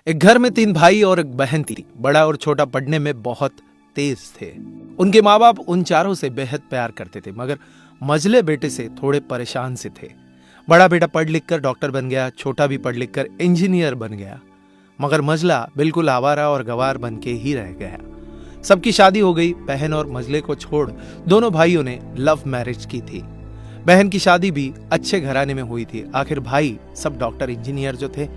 एक घर में 3 भाई और एक बहन थी। बड़ा और छोटा पढ़ने में बहुत तेज थे। उनके माँ बाप उन चारों से बेहद प्यार करते थे, मगर मझले बेटे से थोड़े परेशान से थे। बड़ा बेटा पढ़ लिख कर डॉक्टर बन गया, छोटा भी पढ़ लिख कर इंजीनियर बन गया, मगर मझला बिल्कुल आवारा और गवार बन के ही रह गया। सबकी शादी हो गई। बहन और मझले को छोड़ दोनों भाइयों ने लव मैरिज की थी। बहन की शादी भी अच्छे घराने में हुई थी। आखिर भाई सब डॉक्टर इंजीनियर जो थे।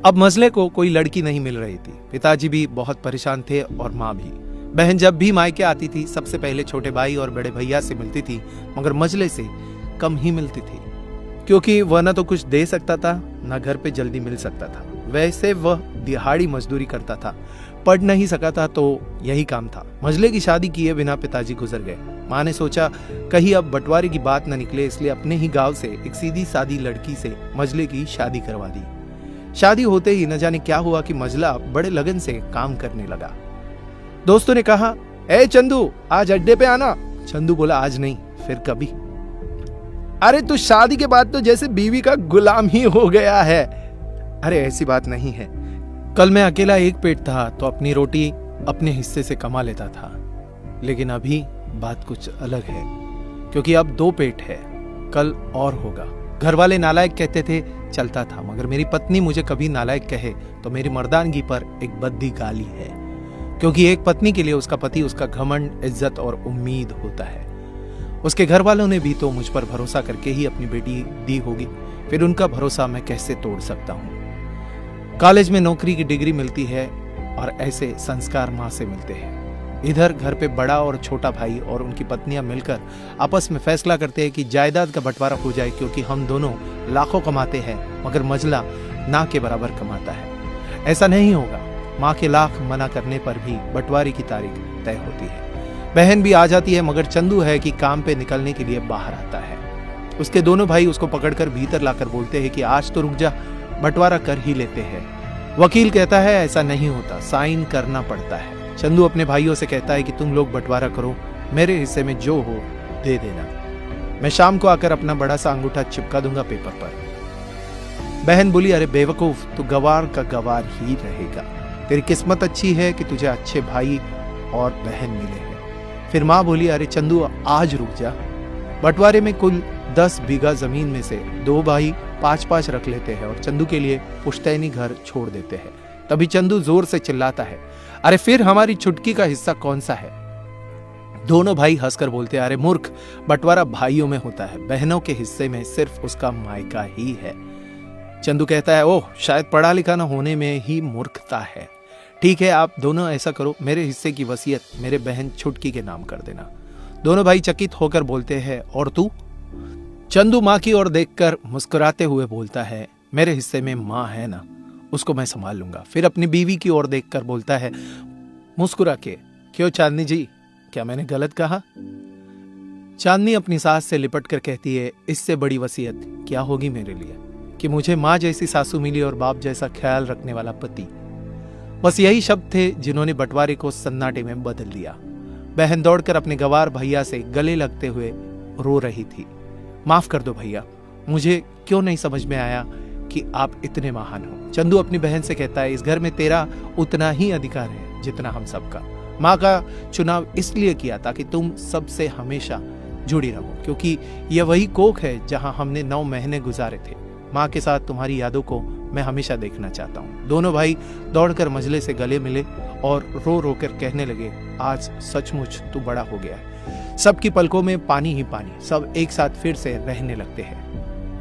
अब मझले को कोई लड़की नहीं मिल रही थी। पिताजी भी बहुत परेशान थे और माँ भी। बहन जब भी मायके आती थी सबसे पहले छोटे भाई और बड़े भैया से मिलती थी, मगर मझले से कम ही मिलती थी, क्योंकि वह न तो कुछ दे सकता था न घर पे जल्दी मिल सकता था। वैसे वह दिहाड़ी मजदूरी करता था, पढ़ नहीं सका था तो यही काम था। मझले की शादी किए बिना पिताजी गुजर गए। माँ ने सोचा कहीं अब बंटवारे की बात न निकले, इसलिए अपने ही गांव से एक सीधी सादी लड़की से मझले की शादी करवा दी। शादी होते ही न जाने क्या हुआ कि मझला बड़े लगन से काम करने लगा। दोस्तों ने कहा, ए चंदू आज अड्डे पे आना। चंदू बोला, आज नहीं, फिर कभी। अरे तू शादी के बाद तो जैसे बीवी का गुलाम ही हो गया है। अरे ऐसी बात नहीं है, कल मैं अकेला एक पेट था तो अपनी रोटी अपने हिस्से से कमा लेता था, लेकिन अभी बात कुछ अलग है, क्योंकि अब 2 पेट है, कल और होगा। घर वाले नालायक कहते थे, चलता था, मगर मेरी पत्नी मुझे कभी नालायक कहे तो मेरी मर्दानगी पर एक बद्दी गाली है, क्योंकि एक पत्नी के लिए उसका पति उसका घमंड, इज्जत और उम्मीद होता है। उसके घर वालों ने भी तो मुझ पर भरोसा करके ही अपनी बेटी दी होगी, फिर उनका भरोसा मैं कैसे तोड़ सकता हूँ। कॉलेज में नौकरी की डिग्री मिलती है और ऐसे संस्कार माँ से मिलते हैं। इधर घर पे बड़ा और छोटा भाई और उनकी पत्नियां मिलकर आपस में फैसला करते हैं कि जायदाद का बंटवारा हो जाए, क्योंकि हम दोनों लाखों कमाते हैं मगर मझला ना के बराबर कमाता है। ऐसा नहीं होगा। माँ के लाख मना करने पर भी बंटवारे की तारीख तय होती है। बहन भी आ जाती है, मगर चंदू है कि काम पे निकलने के लिए बाहर आता है। उसके दोनों भाई उसको पकड़कर भीतर लाकर बोलते हैं कि आज तो रुक जा, बंटवारा कर ही लेते हैं। वकील कहता है ऐसा नहीं होता, साइन करना पड़ता है। चंदू अपने भाइयों से कहता है कि तुम लोग बंटवारा करो, मेरे हिस्से में जो हो दे देना, मैं शाम को आकर अपना बड़ा सा अंगूठा चिपका दूंगा पेपर पर। बहन बोली, अरे बेवकूफ, तू गवार का गवार ही रहेगा। तेरी किस्मत अच्छी है कि तुझे अच्छे भाई और बहन मिले हैं। फिर माँ बोली, अरे चंदू आज रुक जा, बंटवारे में कुल 10 बीघा जमीन में से 2 भाई 5-5 रख लेते हैं और चंदू के लिए पुश्तैनी घर छोड़ देते हैं। तभी चंदू जोर से चिल्लाता है, अरे फिर हमारी छुटकी का हिस्सा कौन सा है? दोनों भाई हंसकर बोलते हैं, अरे मूर्ख, बंटवारा भाइयों में होता है, बहनों के हिस्से में सिर्फ उसका मायका ही है। चंदू कहता है, ओह, शायद पढ़ा लिखा न होने में ही मूर्खता है। ठीक है, आप दोनों ऐसा करो, मेरे हिस्से की वसीयत मेरे बहन छुटकी के नाम कर देना। दोनों भाई चकित होकर बोलते हैं, और तू? चंदू माँ की ओर देखकर मुस्कुराते हुए बोलता है, मेरे हिस्से में माँ है ना, उसको मैं संभाल लूंगा। फिर अपनी बीवी की ओर देखकर बोलता है मुस्कुरा के, क्यों चांदनी जी, क्या मैंने गलत कहा? चांदनी अपनी सास से लिपट कर कहती है, इससे बड़ी वसीयत क्या होगी मेरे लिए कि मुझे माँ जैसी सासू मिली और बाप जैसा ख्याल रखने वाला पति। बस यही शब्द थे जिन्होंने बंटवारे को सन्नाटे में बदल दिया। बहन दौड़कर अपने गवार भैया से गले लगते हुए रो रही थी, माफ कर दो भैया, मुझे क्यों नहीं समझ में आया कि आप इतने महान हो। चंदू अपनी बहन से कहता है, इस घर में तेरा उतना ही अधिकार है जितना हम सबका। माँ का चुनाव इसलिए किया ताकि तुम सबसे हमेशा जुड़ी रहो, क्योंकि यह वही कोख है जहां हमने 9 महीने गुजारे थे। माँ के साथ तुम्हारी यादों को मैं हमेशा देखना चाहता हूँ। दोनों भाई दौड़कर मझले से गले मिले और रो रो कर कहने लगे, आज सचमुच तू बड़ा हो गया है। सबकी पलकों में पानी ही पानी, सब एक साथ फिर से रहने लगते हैं।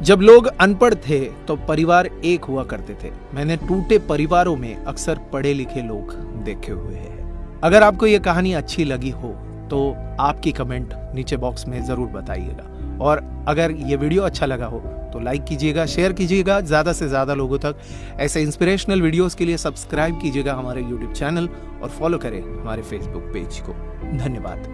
जब लोग अनपढ़ थे तो परिवार एक हुआ करते थे। मैंने टूटे परिवारों में अक्सर पढ़े लिखे लोग देखे हुए हैं। अगर आपको ये कहानी अच्छी लगी हो तो आपकी कमेंट नीचे बॉक्स में जरूर बताइएगा, और अगर ये वीडियो अच्छा लगा हो तो लाइक कीजिएगा, शेयर कीजिएगा ज्यादा से ज्यादा लोगों तक। ऐसे इंस्पिरेशनल वीडियोस के लिए सब्सक्राइब कीजिएगा हमारे यूट्यूब चैनल और फॉलो करें हमारे फेसबुक पेज को। धन्यवाद।